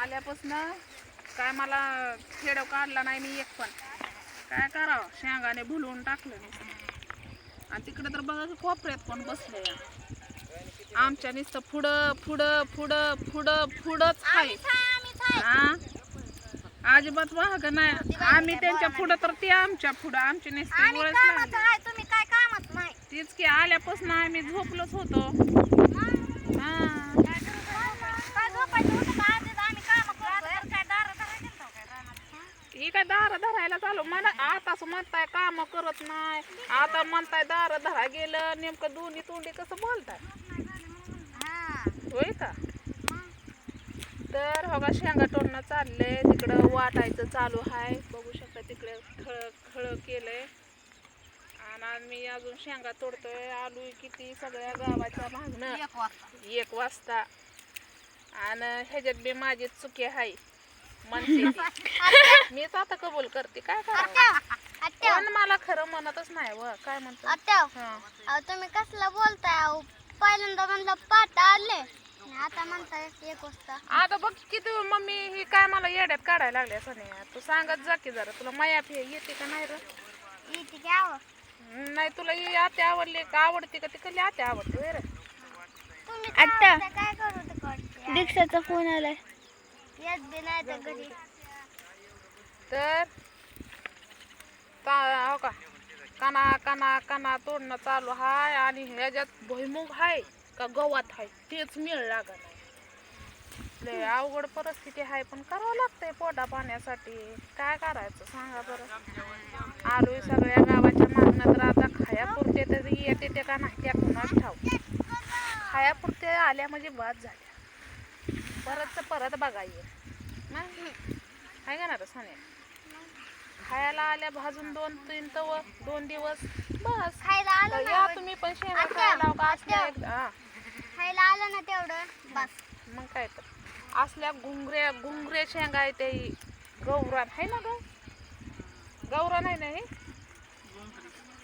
आल्यापासून काय मला खेळ काढला नाही मी एक पण. काय करावं, शेंगाने भुलवून टाकलं नुसतं. आणि तिकडे तर बघा की कोपऱ्यात कोण बसले. आमच्या नुसतं पुढं पुढं पुढं पुढं पुढंच आहे. हा अजिबात वाहक नाही. आम्ही त्यांच्या पुढं तर ते आमच्या पुढं. आमची नुसती वळच लागली. तीच की आल्यापासून आम्ही झोपलोच होतो. ही काय दार धरायला चालू मला आताच म्हणताय काम करत नाही, आता म्हणताय दार धरा गेलं. नेमकं दोन्ही तोंडी कसं बोलताय होय का? तर बघा शेंगा तोडणं चाललंय, तिकडं वाटायचं चालू आहे. बघू शकता तिकडे खळ खळ केलंय. आणि आम्ही अजून शेंगा तोडतोय. आलोय किती सगळ्या गावाच्या मागणं 1 वाजता. आणि ह्याच्यात बी माझी चुकी आहे म्हणते मीच आता कबूल करते. काय करावं, पण मला खरं म्हणतच नाही. व काय म्हणतो तुम्ही कसला बोलताय? पहिल्यांदा म्हणलं पाठ आले, आता म्हणताय 1 वाजता. आता बघ किती मम्मी ही काय मला येड्यात काढायला लागली असं नाही. तू सांगत जा की जरा, तुला माया येते का नाही? येते की आव? नाही तुला ही आते आवडली का, आवडते का? ती कधी आते आवडते रे? तुम्ही काय करू? दीक्षाचा फोन आलाय. येत बी नाही तर घरी. तर हो का काना काना काना तोडणं चालू आहे. आणि ह्याच्यात भुईमुग आहे का गवत आहे तेच मिळ लागत नाही. लय अवघड परिस्थिती आहे, पण करावं लागतंय पोटा पाण्यासाठी. काय करायचं सांगा बरं. आलोय सगळ्या गावाच्या मागणं. तर आता खायापुरते तरी येते ते का नाही त्या कुणाच ठाऊ. खायापुरते आल्या म्हणजे बाद झाल्या. परत बघायला आहे का ना रे साने? खायला आल्या भाजून 2-3 तव 2 दिवस बस. खायला आलं या तुम्ही पण शेंगा खायला का असल्या खायला आलं ना तेवढं बस. मग काय तर असल्या घुंगऱ्या शेंगा आहे ते गौरान आहे ना ग? गौरान आहे ना हे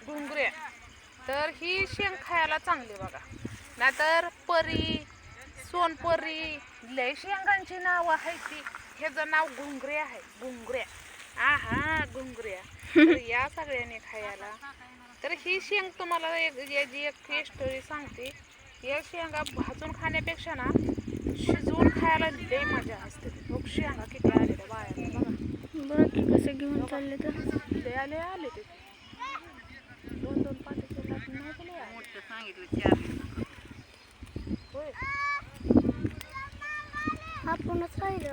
घुंगऱ्या. तर ही शेंग खायला चांगली बघा. नाहीतर परी सोनपरी लय शेंगांची नाव आहे ती. ह्याचं नाव घुंगऱ्या आहे. घुंगऱ्या आहा घुंगऱ्या. तर या सगळ्यांनी खायला. तर ही शेंग तुम्हाला याची एक स्टोरी सांगते. या शेंगा भाजून खाण्यापेक्षा ना शिजवून खायला लय मजा असते. मग शेंगा किती आले त्या बायाला बघा. बघ की कसं घेऊन चालले तर. लय आले ते 2-2 पाट्याचे लाटून नाही तुला मोठं सांगितलं 4 होय. आपणच राहिलो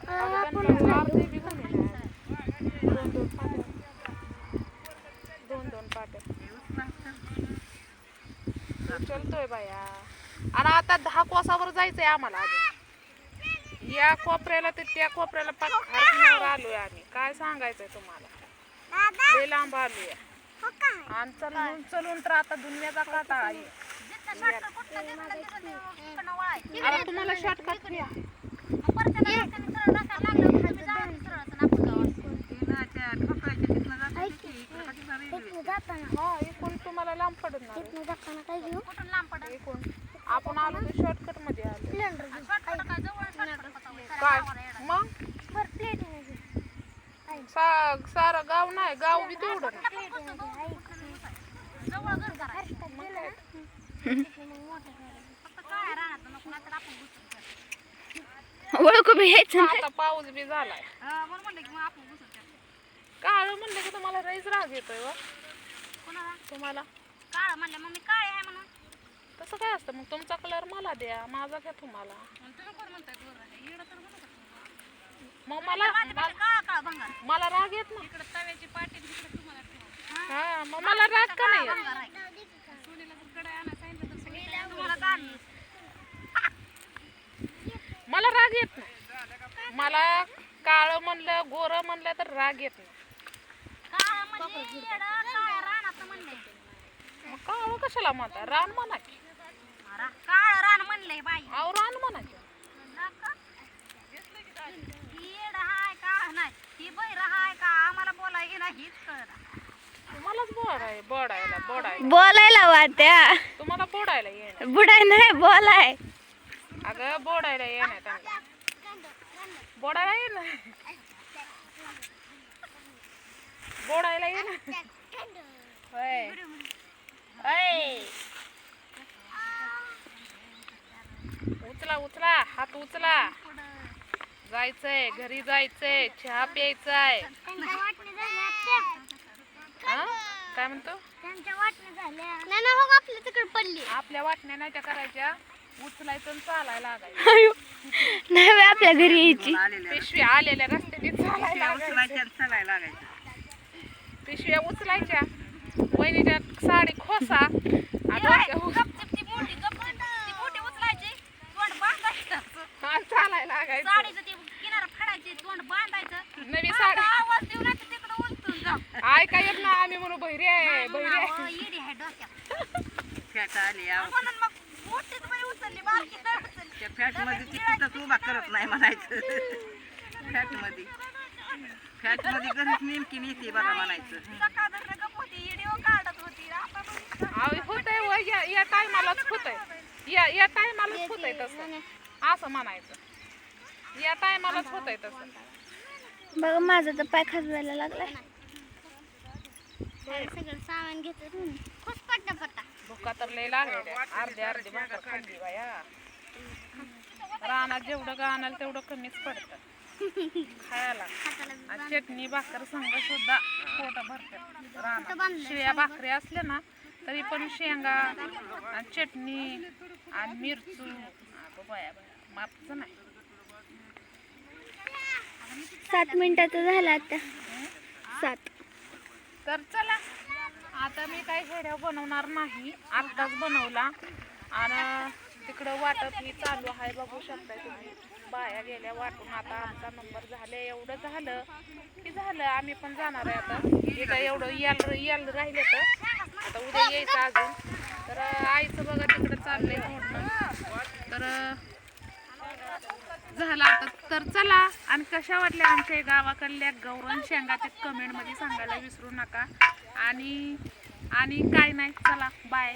अर्धे बी घेऊन येणार. 2-2 पाट्या चलतोय बाया. आणि आता 10 कोसावर जायचंय आम्हाला अजून. या कोपऱ्याला ते त्या कोपऱ्याला पाठीवर आलोय आम्ही. काय सांगायचंय तुम्हाला, लय लांब आलोय. आणि चलून तर आता दुनियाचा काटा आहे. आता तुम्हाला शॉर्टकट घ्या. इकडून तुम्हाला लांब पडणार. आपण आलो तर शॉर्टकट मध्ये आलो. काय मग सारं गाव नाही, गाव बी तेवढं ओळखू बी यायचं. आता पाऊस बी झालाय. काळ म्हणलं की तुम्हाला रईच राग येतोय व तुम्हाला. काळ म्हणलं मग मी काळे आहे म्हणून. तसं काय असतं मग, तुमचा कलर मला द्या, माझा घ्या तुम्हाला. मग मला राग येत ना. हा मग मला राग का नाही येत? मला राग येत नाही. मला काळ म्हणलं गोर म्हणलं तर राग येत नाही. काळ कशाला म्हणता, रान म्हणा की. काळ रान म्हणलंय बाई. अहो रान म्हणा की. तुम्हालाच बोडायला बोलायला वाट्या. तुम्हाला बोडायला येणार. बुडाय नाही बोलाय. अगं बोडायला ये ना त्यांना बोडायला ये ना बोडायला ये ना होय होय उचला उचला हात उचला जायचंय घरी जायचंय चहा प्यायचाय हा? काय म्हणतो नाही ना हो आपल्या तिकडे पडली आपल्या वाटण्या नाही त्या करायच्या उचलायचं आणि चालायला लागायचं नाही बा, आपल्या घरी यायची पिशव्या आलेल्या रस्त्याने चालायला लागायचं. पिशव्या उचलायच्या वहिनीच्या साडी खोसा आणि हा, चालायला लागायचं नवी साडी ऐका येत ना आम्ही म्हणू बहिरी आहे बहिरी आहे फॅट आली त्या फॅट मध्ये ती कुठंच उभा करत नाही म्हणायचं फॅट मध्ये घरीच नेमकी नेते बघा म्हणायचं होतंय व या टायमालाच होतंय या टायमालाच होतंय तसं असं म्हणायचं या टायमालाच होतंय तसं बघा माझा तर पाय खाजवायला लागलाय सगळं सामान घेतलं खुश पट्टा पट्टा भुका तर लय लागले अर्धी अर्धी भाकर खाल्ली बाया रानात जेवढं गाणाल तेवढं कमीच पडतं खायला आणि चटणी भाकर संग सुद्धा पोट भरतात रानात शिळ्या भाकरी असल्या ना तरी पण शेंगा आणि चटणी आणि मिरचू अगं बाया बाया मापच नाही 7 मिनिटाचं झालं आता 7 तर चला आता मी काही व्हिडिओ बनवणार नाही आत्ताच बनवला आणि तिकडं वाटप ही चालू आहे बघू शकताय तुम्ही बाया गेल्या वाटून आता आमचा नंबर झाले एवढं झालं की झालं आम्ही पण जाणार आहे आता इथं एवढं याल राहिले तर आता उद्या यायचं अजून तर आईचं बघा तिकडं चाललंय मोठं तर झालं आता तर चला आणि कशा वाटल्या आमच्या गावाकडल्या गौरण शेंगा ते कमेंट मध्ये सांगायला विसरू नका आणि काय नाही चला बाय